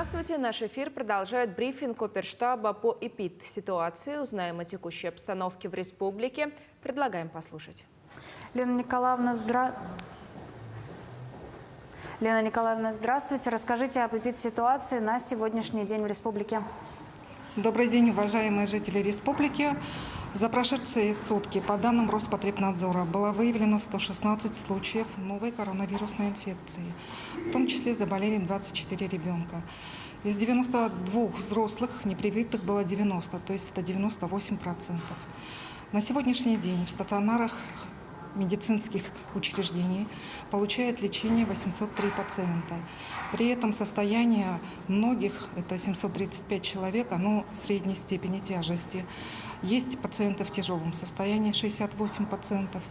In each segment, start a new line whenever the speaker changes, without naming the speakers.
Здравствуйте. Наш эфир продолжает брифинг оперштаба по эпид-ситуации. Узнаем о текущей обстановке в республике. Предлагаем послушать.
Лена Николаевна, здравствуйте. Расскажите об эпид-ситуации на сегодняшний день в республике.
Добрый день, уважаемые жители республики. За прошедшие сутки, по данным Роспотребнадзора, было выявлено 116 случаев новой коронавирусной инфекции. В том числе заболели 24 ребенка. Из 92 взрослых непривитых было 90, то есть это 98%. На сегодняшний день в стационарах медицинских учреждений получает лечение 803 пациента. При этом состояние многих, это 735 человек, оно средней степени тяжести. Есть пациенты в тяжелом состоянии, 68 пациентов.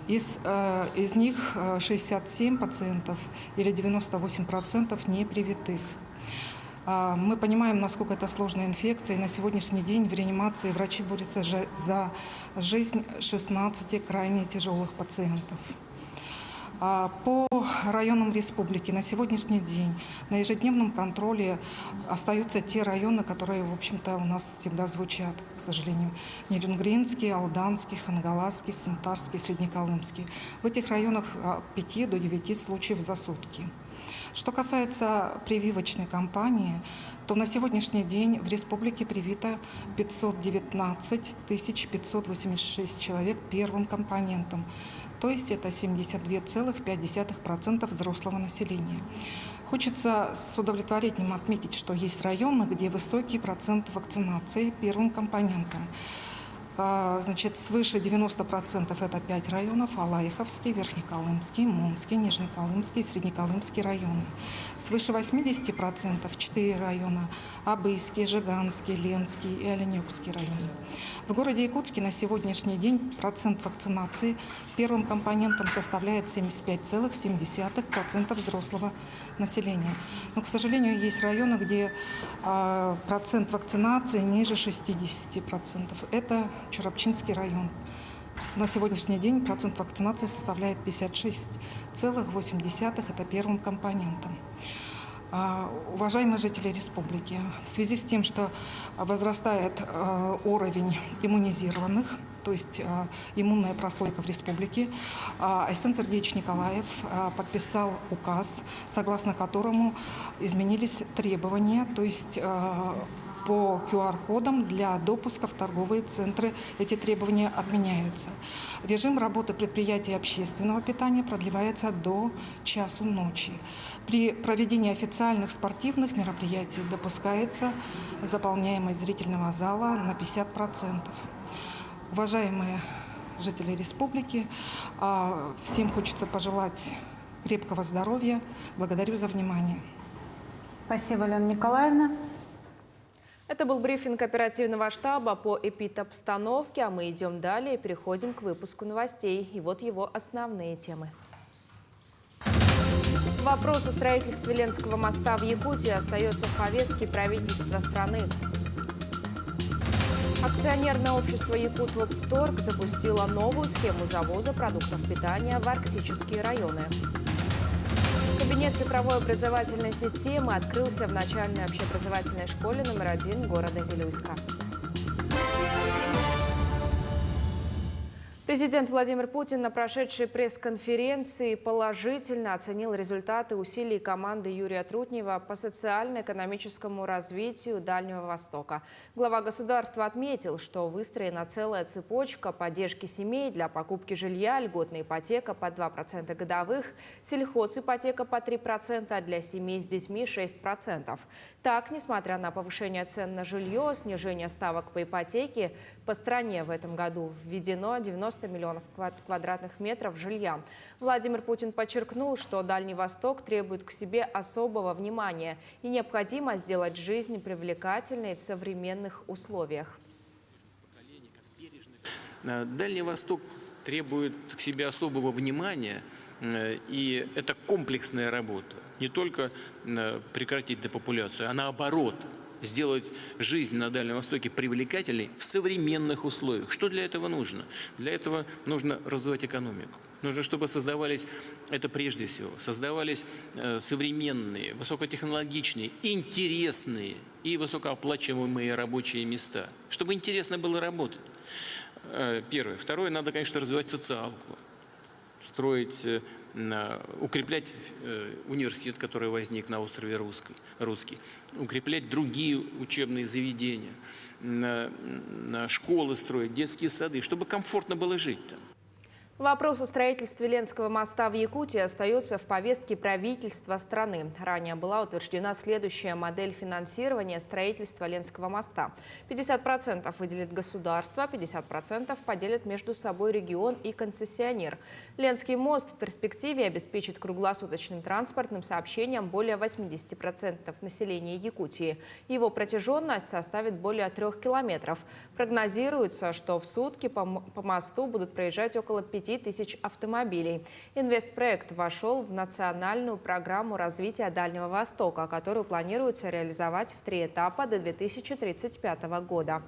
Из них 67 пациентов или 98% не привитых. Мы понимаем, насколько это сложная инфекция, и на сегодняшний день в реанимации врачи борются за жизнь 16 крайне тяжелых пациентов. По районам республики на сегодняшний день на ежедневном контроле остаются те районы, которые, в общем-то, у нас всегда звучат, к сожалению. Нерюнгринский, Алданский, Хангаласский, Сунтарский, Среднеколымский. В этих районах 5 до 9 случаев за сутки. Что касается прививочной кампании, то на сегодняшний день в республике привито 519 586 человек первым компонентом. То есть это 72,5% взрослого населения. Хочется с удовлетворением отметить, что есть районы, где высокий процент вакцинации первым компонентом. Значит, свыше 90% это 5 районов: Алаиховский, Верхнеколымский, Мунский, Нижнеколымский, Среднеколымский районы. Свыше 80% 4 района: Абыйский, Жиганский, Ленский и Оленёкский районы. В городе Якутске на сегодняшний день процент вакцинации первым компонентом составляет 75,7% взрослого населения. Но, к сожалению, есть районы, где процент вакцинации ниже 60%. Это Чурапчинский район. На сегодняшний день процент вакцинации составляет 56,8%. Это первым компонентом. Уважаемые жители республики, в связи с тем, что возрастает уровень иммунизированных, то есть иммунная прослойка в республике, Айсен Сергеевич Николаев подписал указ, согласно которому изменились требования, то есть по QR-кодам для допуска в торговые центры эти требования отменяются. Режим работы предприятий общественного питания продлевается до часу ночи. При проведении официальных спортивных мероприятий допускается заполняемость зрительного зала на 50%. Уважаемые жители республики, всем хочется пожелать крепкого здоровья. Благодарю за внимание.
Спасибо, Лена Николаевна.
Это был брифинг оперативного штаба по эпид-обстановке, а мы идем далее и переходим к выпуску новостей. И вот его основные темы. Вопрос о строительстве Ленского моста в Якутии остается в повестке правительства страны. Акционерное общество «Якутторг» запустило новую схему завоза продуктов питания в арктические районы. Кабинет цифровой образовательной системы открылся в начальной общеобразовательной школе номер 1 города Вилюйска. Президент Владимир Путин на прошедшей пресс-конференции положительно оценил результаты усилий команды Юрия Трутнева по социально-экономическому развитию Дальнего Востока. Глава государства отметил, что выстроена целая цепочка поддержки семей для покупки жилья, льготная ипотека под 2% годовых, сельхозипотека по 3%, а для семей с детьми 6%. Так, несмотря на повышение цен на жилье, снижение ставок по ипотеке, по стране в этом году введено 90 миллионов квадратных метров жилья. Владимир Путин подчеркнул, что Дальний Восток требует к себе особого внимания и необходимо сделать жизнь привлекательной в современных условиях.
Дальний Восток требует к себе особого внимания, и это комплексная работа. Не только прекратить депопуляцию, а наоборот – сделать жизнь на Дальнем Востоке привлекательной в современных условиях. Что для этого нужно? Для этого нужно развивать экономику. Нужно, чтобы создавались, это прежде всего, создавались современные, высокотехнологичные, интересные и высокооплачиваемые рабочие места. Чтобы интересно было работать. Первое. Второе, надо, конечно, развивать социалку, строить, укреплять университет, который возник на острове Русский, укреплять другие учебные заведения, школы строить, детские сады, чтобы комфортно было жить там.
Вопрос о строительстве Ленского моста в Якутии остается в повестке правительства страны. Ранее была утверждена следующая модель финансирования строительства Ленского моста. 50% выделит государство, 50% поделят между собой регион и концессионер. Ленский мост в перспективе обеспечит круглосуточным транспортным сообщением более 80% населения Якутии. Его протяженность составит более 3 километров. Прогнозируется, что в сутки по мосту будут проезжать около 5 тысяч автомобилей. Инвестпроект вошел в национальную программу развития Дальнего Востока, которую планируется реализовать в 3 этапа до 2035 года.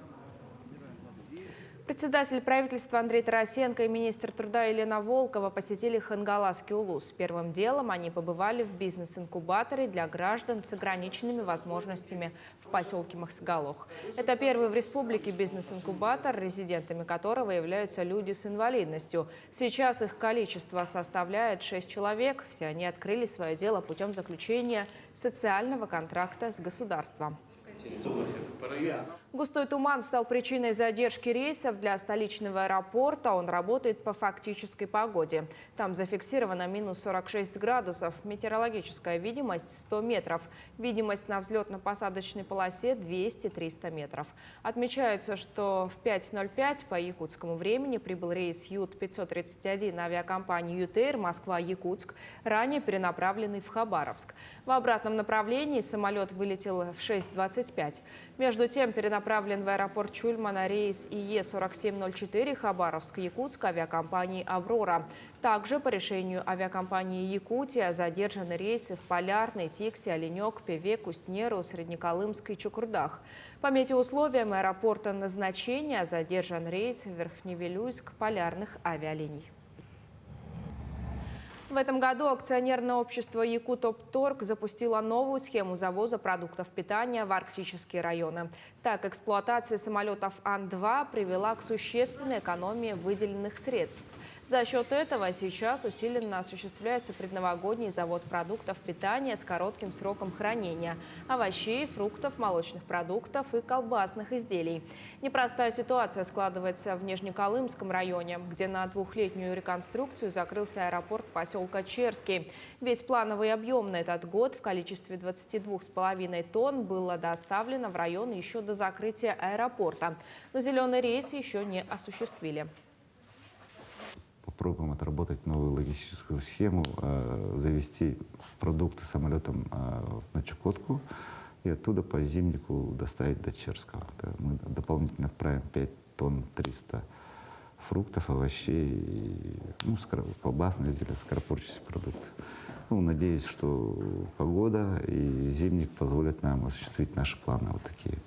Председатель правительства Андрей Тарасенко и министр труда Елена Волкова посетили Хангаласский улус. Первым делом они побывали в бизнес-инкубаторе для граждан с ограниченными возможностями в поселке Махсгалох. Это первый в республике бизнес-инкубатор, резидентами которого являются люди с инвалидностью. Сейчас их количество составляет 6 человек. Все они открыли свое дело путем заключения социального контракта с государством. Густой туман стал причиной задержки рейсов для столичного аэропорта. Он работает по фактической погоде. Там зафиксировано минус 46 градусов. Метеорологическая видимость 100 метров. Видимость на взлетно-посадочной полосе 200-300 метров. Отмечается, что в 5:05 по якутскому времени прибыл рейс Ют-531 авиакомпании «Ютейр» Москва-Якутск, ранее перенаправленный в Хабаровск. В обратном направлении самолет вылетел в 6:25. Между тем перенаправлен в аэропорт Чульмана рейс ИЕ-4704 Хабаровск-Якутск авиакомпании «Аврора». Также по решению авиакомпании «Якутия» задержаны рейсы в Полярный, Тикси, Оленек, Певек, Устнеру, Среднеколымск и Чукурдах. По метеоусловиям аэропорта назначения задержан рейс Верхневилюйск полярных авиалиний. В этом году акционерное общество «Якутопторг» запустило новую схему завоза продуктов питания в арктические районы. Так, эксплуатация самолетов Ан-2 привела к существенной экономии выделенных средств. За счет этого сейчас усиленно осуществляется предновогодний завоз продуктов питания с коротким сроком хранения – овощей, фруктов, молочных продуктов и колбасных изделий. Непростая ситуация складывается в Нижнеколымском районе, где на 2-летнюю реконструкцию закрылся аэропорт поселка Черский. Весь плановый объем на этот год в количестве 22,5 тонн было доставлено в район еще до закрытия аэропорта. Но зеленый рейс еще не осуществили.
Попробуем отработать новую логистическую схему, завести продукты самолетом на Чукотку и оттуда по Зимнику доставить до Черского. Мы дополнительно отправим 5 тонн 300 фруктов, овощей, колбасные изделия, скоропортящиеся продукты. Надеюсь, что погода и Зимник позволят нам осуществить наши планы вот такие.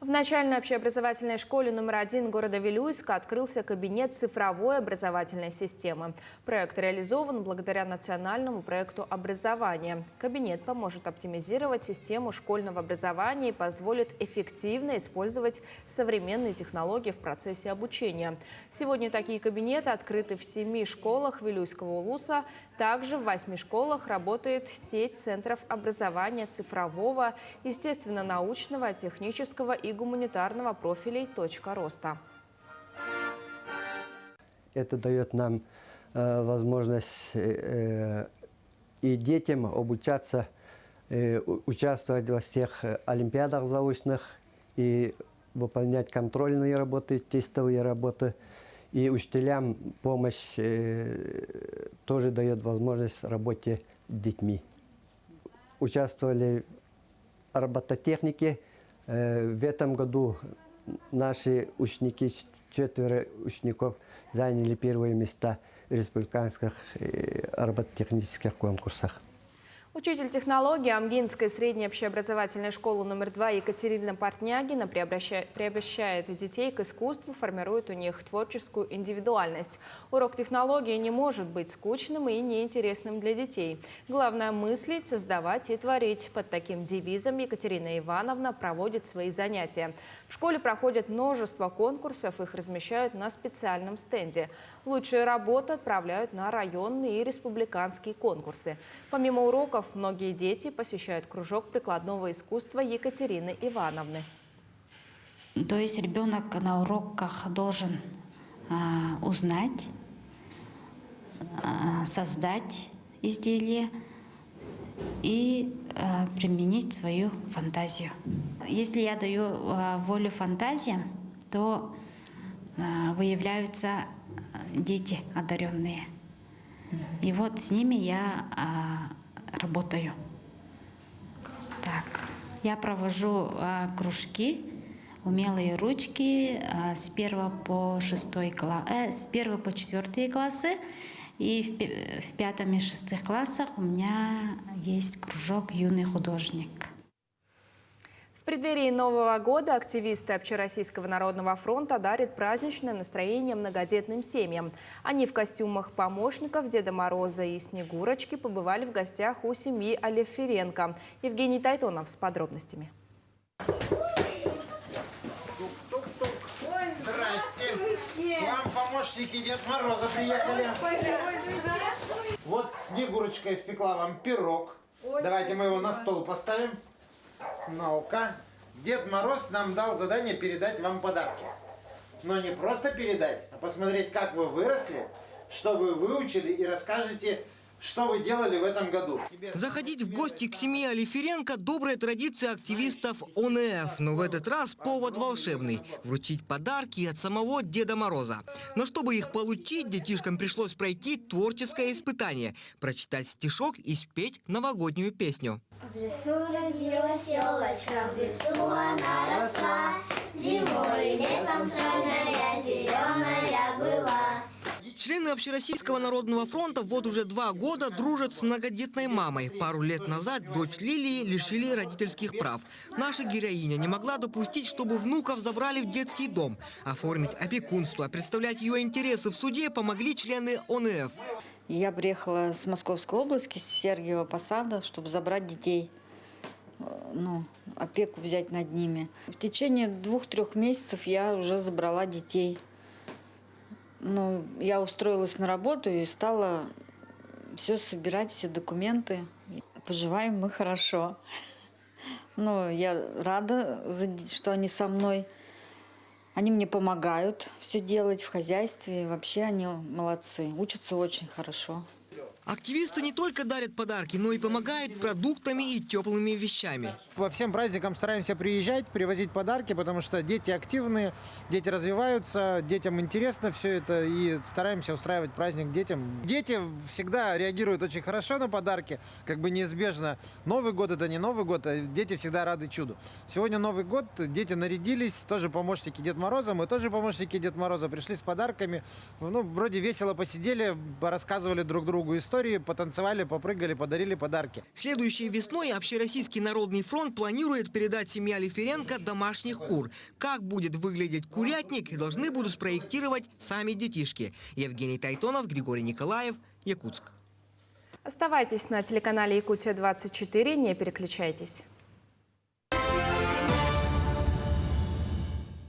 В начальной общеобразовательной школе номер 1 города Вилюйска открылся кабинет цифровой образовательной системы. Проект реализован благодаря национальному проекту образования. Кабинет поможет оптимизировать систему школьного образования и позволит эффективно использовать современные технологии в процессе обучения. Сегодня такие кабинеты открыты в 7 школах Вилюйского улуса. Также в 8 школах работает сеть центров образования цифрового, естественно-научного, технического и гуманитарного профилей «Точка роста».
Это дает нам возможность и детям обучаться, участвовать во всех олимпиадах заочных и выполнять контрольные работы, тестовые работы. И учителям помощь тоже дает возможность работе с детьми. Участвовали в робототехнике. В этом году наши ученики, 4 учеников, заняли первые места в республиканских робототехнических конкурсах.
Учитель технологии Амгинской средней общеобразовательной школы номер 2 Екатерина Портнягина приобщает детей к искусству, формирует у них творческую индивидуальность. Урок технологии не может быть скучным и неинтересным для детей. Главное – мыслить, создавать и творить. Под таким девизом Екатерина Ивановна проводит свои занятия. В школе проходит множество конкурсов, их размещают на специальном стенде. Лучшие работы отправляют на районные и республиканские конкурсы. Помимо уроков, многие дети посещают кружок прикладного искусства Екатерины Ивановны.
То есть ребенок на уроках должен узнать, создать изделие и применить свою фантазию. Если я даю волю фантазии, то выявляются дети одаренные. И вот с ними я работаю. Так, я провожу кружки, умелые ручки с 1 по 4 классы. И в 5 и 6 классах у меня есть кружок «Юный художник».
В преддверии Нового года активисты Общероссийского народного фронта дарят праздничное настроение многодетным семьям. Они в костюмах помощников Деда Мороза и Снегурочки побывали в гостях у семьи Алиференко. Евгений Тайтонов с подробностями.
Здрасте. К вам помощники Деда Мороза приехали. Вот Снегурочка испекла вам пирог. Давайте мы его на стол поставим. Ну-ка. Дед Мороз нам дал задание передать вам подарки. Но не просто передать, а посмотреть, как вы выросли, что вы выучили и расскажете, что вы делали в этом году.
Заходить в гости к семье Алиференко – добрая традиция активистов ОНФ. Но в этот раз повод волшебный – вручить подарки от самого Деда Мороза. Но чтобы их получить, детишкам пришлось пройти творческое испытание – прочитать стишок и спеть новогоднюю песню.
В лесу родилась елочка, в лесу она росла, зимой и летом стройная, зеленая была.
Члены Общероссийского народного фронта вот уже 2 года дружат с многодетной мамой. Пару лет назад дочь Лилии лишили родительских прав. Наша героиня не могла допустить, чтобы внуков забрали в детский дом. Оформить опекунство, представлять ее интересы в суде помогли члены ОНФ.
Я приехала с Московской области, с Сергиева Посада, чтобы забрать детей, опеку взять над ними. В течение 2-3 месяцев я уже забрала детей. Я устроилась на работу и стала все собирать, все документы. Поживаем мы хорошо. Я рада, что они со мной. Они мне помогают все делать в хозяйстве. Вообще они молодцы, учатся очень хорошо.
Активисты не только дарят подарки, но и помогают продуктами и теплыми вещами.
По всем праздникам стараемся приезжать, привозить подарки, потому что дети активные, дети развиваются, детям интересно все это, и стараемся устраивать праздник детям. Дети всегда реагируют очень хорошо на подарки, как бы неизбежно. Новый год – это не Новый год, а дети всегда рады чуду. Сегодня Новый год, дети нарядились, тоже помощники Деда Мороза, мы тоже помощники Деда Мороза, пришли с подарками. Вроде весело посидели, рассказывали друг другу истории, потанцевали, попрыгали, подарили подарки.
Следующей весной Общероссийский народный фронт планирует передать семье Алиференко домашних кур. Как будет выглядеть курятник, должны будут спроектировать сами детишки. Евгений Тайтонов, Григорий Николаев, Якутск.
Оставайтесь на телеканале Якутия-24, не переключайтесь.